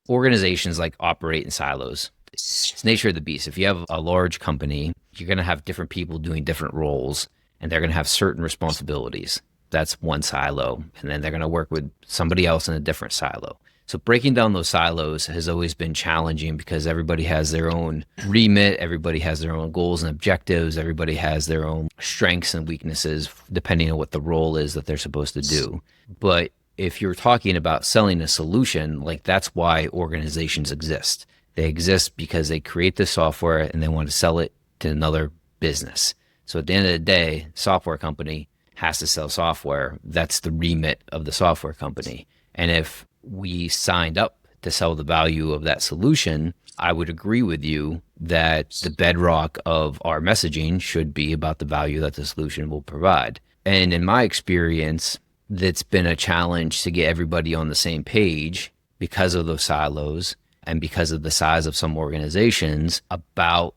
organizations like operate in silos. It's nature of the beast. If you have a large company, you're going to have different people doing different roles, and they're going to have certain responsibilities. That's one silo. And then they're going to work with somebody else in a different silo. So breaking down those silos has always been challenging because everybody has their own remit, everybody has their own goals and objectives, everybody has their own strengths and weaknesses depending on what the role is that they're supposed to do. But if you're talking about selling a solution, like that's why organizations exist. They exist because they create the software and they want to sell it to another business. So at the end of the day, software company has to sell software. That's the remit of the software company. And if we signed up to sell the value of that solution, I would agree with you that the bedrock of our messaging should be about the value that the solution will provide. And in my experience, that's been a challenge to get everybody on the same page because of those silos and because of the size of some organizations about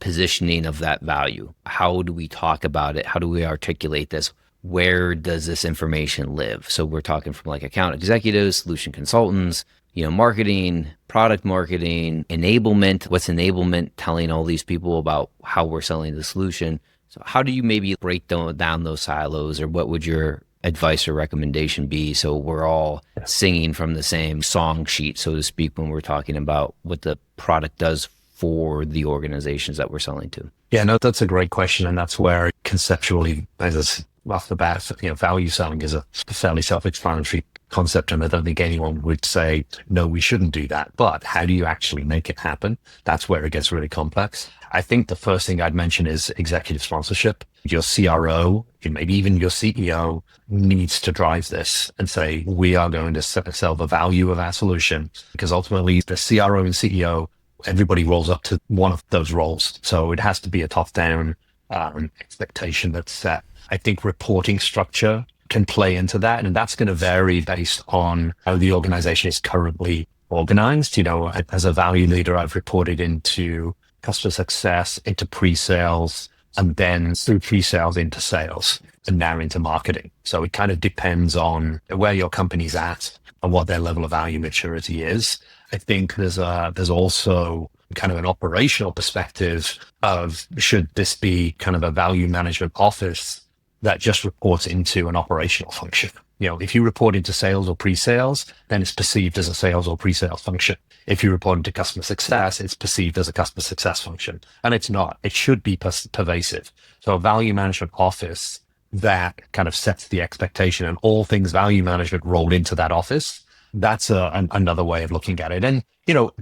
positioning of that value. How do we talk about it? How do we articulate this? Where does this information live? So we're talking from like account executives, solution consultants, marketing, product marketing, enablement. What's enablement? Telling all these people about how we're selling the solution. So how do you maybe break down those silos, or what would your advice or recommendation be so we're all singing from the same song sheet, so to speak, when we're talking about what the product does for the organizations that we're selling to? Yeah, no, that's a great question. And that's where conceptually, off the bat, value selling is a fairly self-explanatory concept. And I don't think anyone would say, no, we shouldn't do that. But how do you actually make it happen? That's where it gets really complex. I think the first thing I'd mention is executive sponsorship. Your CRO, maybe even your CEO needs to drive this and say, we are going to sell the value of our solution, because ultimately the CRO and CEO, everybody rolls up to one of those roles. So it has to be a top-down expectation that's set. I think reporting structure can play into that, and that's going to vary based on how the organization is currently organized. As a value leader, I've reported into customer success, into pre-sales, and then through pre-sales into sales, and now into marketing. So it kind of depends on where your company's at and what their level of value maturity is. I think there's also kind of an operational perspective of, should this be kind of a value management office that just reports into an operational function? If you report into sales or pre-sales, then it's perceived as a sales or pre-sales function. If you report into customer success, it's perceived as a customer success function. And it's not. It should be pervasive. So a value management office that kind of sets the expectation, and all things value management rolled into that office. That's another way of looking at it. And,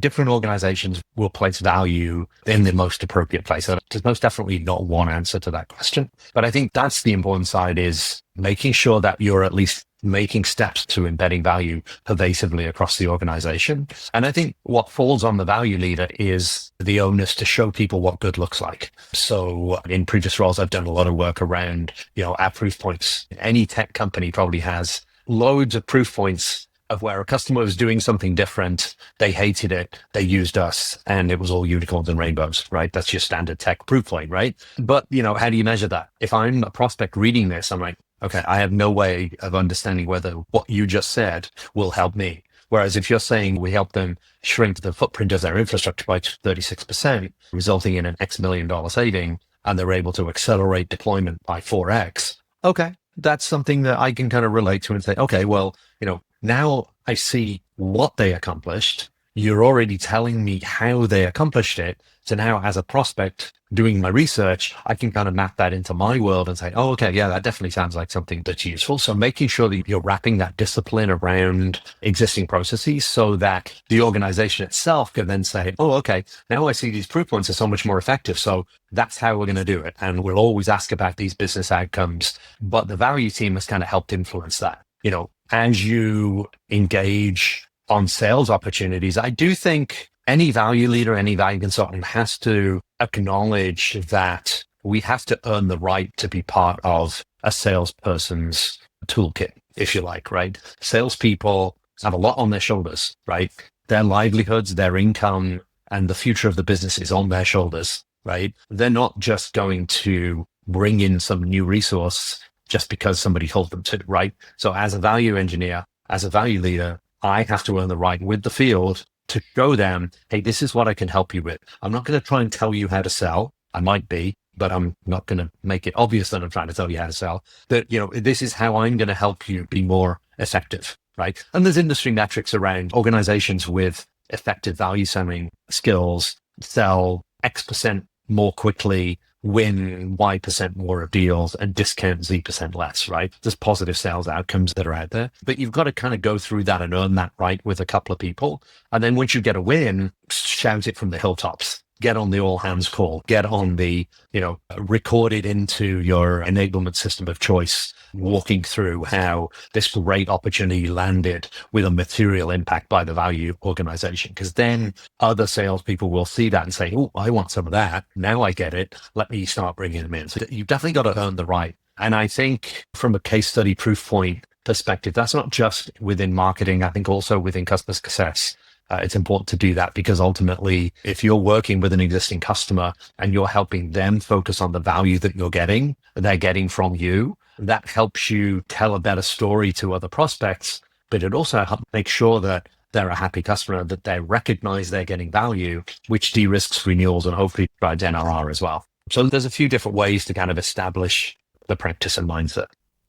different organizations will place value in the most appropriate place. So there's most definitely not one answer to that question. But I think that's the important side, is making sure that you're at least making steps to embedding value pervasively across the organization. And I think what falls on the value leader is the onus to show people what good looks like. So in previous roles, I've done a lot of work around, our proof points. Any tech company probably has loads of proof points of where a customer was doing something different, they hated it, they used us, and it was all unicorns and rainbows, right? That's your standard tech proof point, right? But, how do you measure that? If I'm a prospect reading this, I'm like, okay, I have no way of understanding whether what you just said will help me. Whereas if you're saying we help them shrink the footprint of their infrastructure by 36%, resulting in an X million dollar saving, and they're able to accelerate deployment by 4X, okay, that's something that I can kind of relate to and say, okay, well, now I see what they accomplished. You're already telling me how they accomplished it. So now as a prospect doing my research, I can kind of map that into my world and say, oh, okay, yeah, that definitely sounds like something that's useful. So making sure that you're wrapping that discipline around existing processes so that the organization itself can then say, oh, okay, now I see these proof points are so much more effective. So that's how we're going to do it. And we'll always ask about these business outcomes, but the value team has kind of helped influence that. As you engage on sales opportunities, I do think any value leader, any value consultant has to acknowledge that we have to earn the right to be part of a salesperson's toolkit, if you like, right? Salespeople have a lot on their shoulders, right? Their livelihoods, their income, and the future of the business is on their shoulders, right? They're not just going to bring in some new resource just because somebody told them to, right? So as a value engineer, as a value leader, I have to earn the right with the field to show them, hey, this is what I can help you with. I'm not going to try and tell you how to sell. I might be, but I'm not going to make it obvious that I'm trying to tell you how to sell. That, this is how I'm going to help you be more effective, right? And there's industry metrics around organizations with effective value selling skills sell X% more quickly, win Y% more of deals, and discount Z% less, right? There's positive sales outcomes that are out there, but you've got to kind of go through that and earn that right with a couple of people. And then once you get a win, shout it from the hilltops. Get on the all hands call, get on the, record it into your enablement system of choice, walking through how this great opportunity landed with a material impact by the value organization. Because then other salespeople will see that and say, oh, I want some of that. Now I get it. Let me start bringing them in. So you've definitely got to earn the right. And I think from a case study proof point perspective, that's not just within marketing. I think also within customer success. It's important to do that because ultimately, if you're working with an existing customer and you're helping them focus on the value that they're getting from you, that helps you tell a better story to other prospects, but it also helps make sure that they're a happy customer, that they recognize they're getting value, which de-risks renewals and hopefully drives NRR as well. So there's a few different ways to kind of establish the practice and mindset.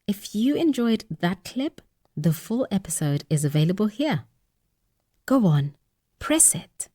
If you enjoyed that clip, the full episode is available here. Go on, press it.